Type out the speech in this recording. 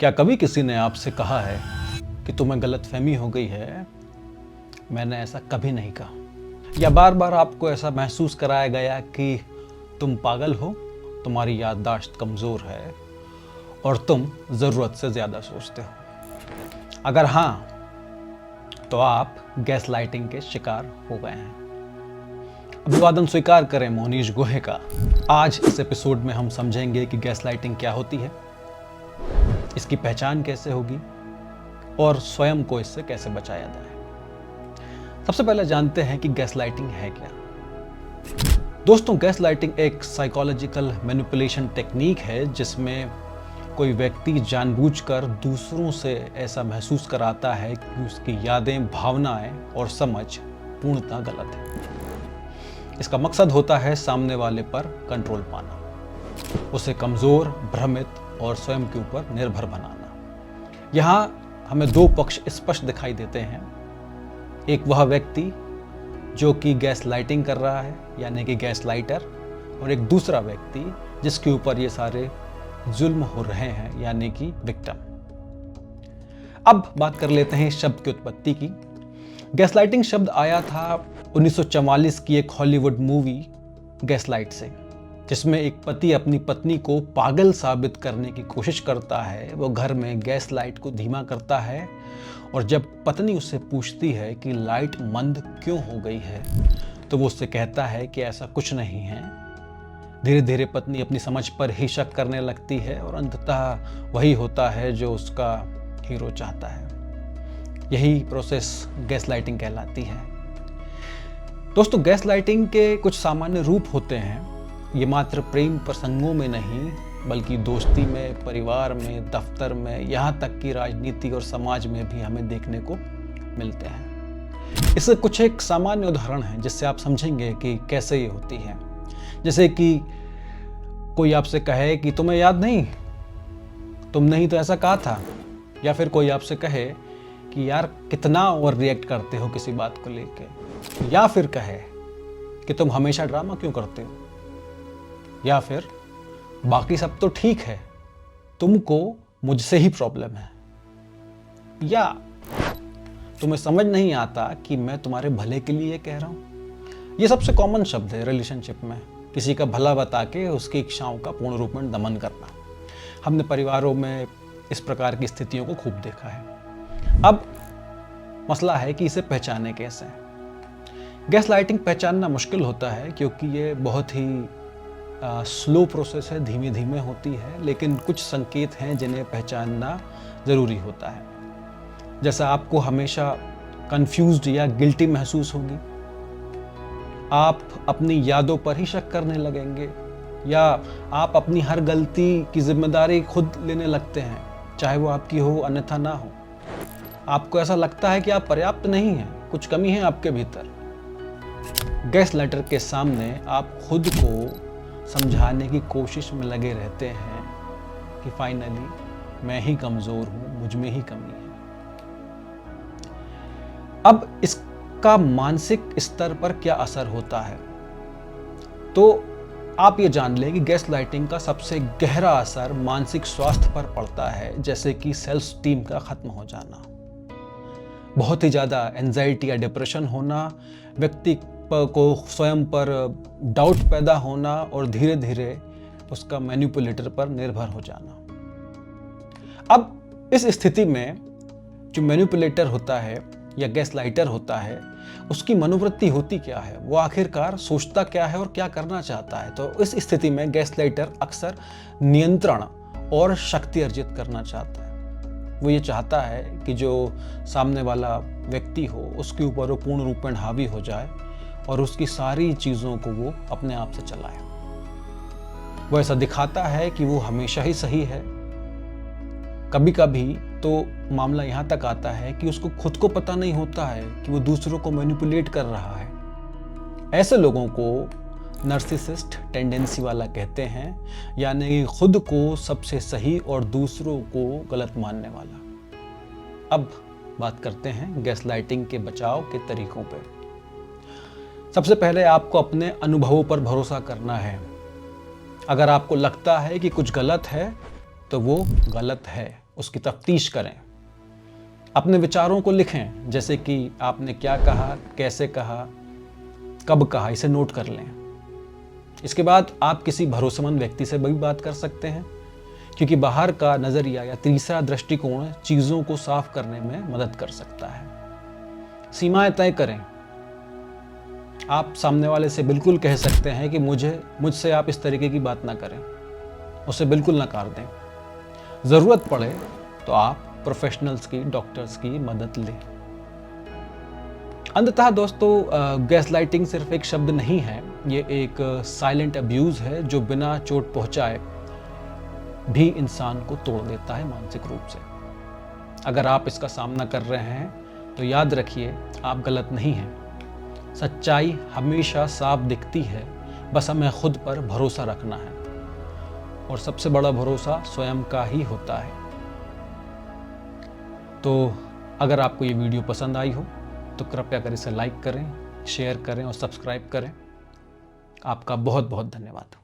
क्या कभी किसी ने आपसे कहा है कि तुम्हें गलतफहमी हो गई है? मैंने ऐसा कभी नहीं कहा। या बार बार आपको ऐसा महसूस कराया गया कि तुम पागल हो, तुम्हारी याददाश्त कमज़ोर है और तुम ज़रूरत से ज़्यादा सोचते हो? अगर हाँ, तो आप गैस लाइटिंग के शिकार हो गए हैं। अभिवादन स्वीकार करें मोनीश गुहे का। आज इस एपिसोड में हम समझेंगे कि गैस लाइटिंग क्या होती है, इसकी पहचान कैसे होगी और स्वयं को इससे कैसे बचाया जाए। सबसे पहले जानते हैं कि गैस लाइटिंग है क्या। दोस्तों, गैस लाइटिंग एक साइकोलॉजिकल मैनिपुलेशन टेक्निक है जिसमें कोई व्यक्ति जानबूझकर दूसरों से ऐसा महसूस कराता है कि उसकी यादें, भावनाएं और समझ पूर्णतः गलत है। इसका मकसद होता है सामने वाले पर कंट्रोल पाना, उसे कमजोर, भ्रमित और स्वयं के ऊपर निर्भर बनाना। यहाँ हमें दो पक्ष स्पष्ट दिखाई देते हैं। एक वह व्यक्ति जो कि गैस लाइटिंग कर रहा है, यानी कि गैस लाइटर, और एक दूसरा व्यक्ति जिसके ऊपर ये सारे जुल्म हो रहे हैं, यानी कि विक्टिम। अब बात कर लेते हैं इस शब्द की उत्पत्ति की। गैस लाइटिंग शब्द आया था 1944 की एक हॉलीवुड मूवी गैसलाइट से, जिसमें एक पति अपनी पत्नी को पागल साबित करने की कोशिश करता है। वो घर में गैस लाइट को धीमा करता है और जब पत्नी उससे पूछती है कि लाइट मंद क्यों हो गई है, तो वो उससे कहता है कि ऐसा कुछ नहीं है। धीरे धीरे पत्नी अपनी समझ पर ही शक करने लगती है और अंततः वही होता है जो उसका हीरो चाहता है। यही प्रोसेस गैस लाइटिंग कहलाती है। दोस्तों, गैस लाइटिंग के कुछ सामान्य रूप होते हैं। ये मात्र प्रेम प्रसंगों में नहीं, बल्कि दोस्ती में, परिवार में, दफ्तर में, यहाँ तक कि राजनीति और समाज में भी हमें देखने को मिलते हैं। इससे कुछ एक सामान्य उदाहरण है जिससे आप समझेंगे कि कैसे ये होती है। जैसे कि कोई आपसे कहे कि तुम्हें याद नहीं, तुमने ही तो ऐसा कहा था। या फिर कोई आपसे कहे कि यार कितना ओवर रिएक्ट करते हो किसी बात को लेके। या फिर कहे कि तुम हमेशा ड्रामा क्यों करते हो। या फिर बाकी सब तो ठीक है, तुमको मुझसे ही प्रॉब्लम है। या तुम्हें समझ नहीं आता कि मैं तुम्हारे भले के लिए कह रहा हूं। ये सबसे कॉमन शब्द है रिलेशनशिप में, किसी का भला बता के उसकी इच्छाओं का पूर्ण रूप में दमन करना। हमने परिवारों में इस प्रकार की स्थितियों को खूब देखा है। अब मसला है कि इसे पहचाने कैसे। गैस लाइटिंग पहचानना मुश्किल होता है क्योंकि ये बहुत ही स्लो प्रोसेस है, धीमे धीमे होती है, लेकिन कुछ संकेत हैं जिन्हें पहचानना ज़रूरी होता है। जैसा आपको हमेशा कंफ्यूज्ड या गिल्टी महसूस होगी, आप अपनी यादों पर ही शक करने लगेंगे, या आप अपनी हर गलती की जिम्मेदारी खुद लेने लगते हैं, चाहे वो आपकी हो अन्यथा ना हो। आपको ऐसा लगता है कि आप पर्याप्त नहीं हैं, कुछ कमी है आपके भीतर। गैस लाइटर के सामने आप खुद को समझाने की कोशिश में लगे रहते हैं कि फाइनली मैं ही कमजोर हूं, मुझ में ही कमी है। अब इसका मानसिक स्तर पर क्या असर होता है, तो आप ये जान लें कि गैस लाइटिंग का सबसे गहरा असर मानसिक स्वास्थ्य पर पड़ता है, जैसे कि सेल्फ स्टीम का खत्म हो जाना, बहुत ही ज्यादा एंजाइटी या डिप्रेशन होना, व्यक्ति को स्वयं पर डाउट पैदा होना और धीरे धीरे उसका मैनिपुलेटर पर निर्भर हो जाना। अब इस स्थिति में जो मैनिपुलेटर होता है या गैस लाइटर होता है, उसकी मनोवृत्ति होती क्या है, वो आखिरकार सोचता क्या है और क्या करना चाहता है। तो इस स्थिति में गैस लाइटर अक्सर नियंत्रण और शक्ति अर्जित करना चाहता है। वो ये चाहता है कि जो सामने वाला व्यक्ति हो उसके ऊपर वो पूर्ण रूप में हावी हो जाए और उसकी सारी चीज़ों को वो अपने आप से चलाए। वो ऐसा दिखाता है कि वो हमेशा ही सही है। कभी कभी तो मामला यहाँ तक आता है कि उसको खुद को पता नहीं होता है कि वो दूसरों को मैनिपुलेट कर रहा है। ऐसे लोगों को नार्सिसिस्ट टेंडेंसी वाला कहते हैं, यानी कि खुद को सबसे सही और दूसरों को गलत मानने वाला। अब बात करते हैं गैस लाइटिंग के बचाव के तरीकों पर। सबसे पहले आपको अपने अनुभवों पर भरोसा करना है। अगर आपको लगता है कि कुछ गलत है तो वो गलत है, उसकी तफ्तीश करें, अपने विचारों को लिखें, जैसे कि आपने क्या कहा, कैसे कहा, कब कहा, इसे नोट कर लें। इसके बाद आप किसी भरोसेमंद व्यक्ति से भी बात कर सकते हैं, क्योंकि बाहर का नज़रिया या तीसरा दृष्टिकोण चीज़ों को साफ करने में मदद कर सकता है। सीमाएं तय करें। आप सामने वाले से बिल्कुल कह सकते हैं कि मुझसे आप इस तरीके की बात ना करें, उसे बिल्कुल नकार दें। ज़रूरत पड़े तो आप प्रोफेशनल्स की, डॉक्टर्स की मदद लें। अंततः दोस्तों, गैसलाइटिंग सिर्फ एक शब्द नहीं है, ये एक साइलेंट अब्यूज़ है जो बिना चोट पहुंचाए भी इंसान को तोड़ देता है मानसिक रूप से। अगर आप इसका सामना कर रहे हैं तो याद रखिए, आप गलत नहीं हैं। सच्चाई हमेशा साफ दिखती है, बस हमें खुद पर भरोसा रखना है, और सबसे बड़ा भरोसा स्वयं का ही होता है। तो अगर आपको ये वीडियो पसंद आई हो तो कृपया कर इसे लाइक करें, शेयर करें और सब्सक्राइब करें। आपका बहुत बहुत धन्यवाद।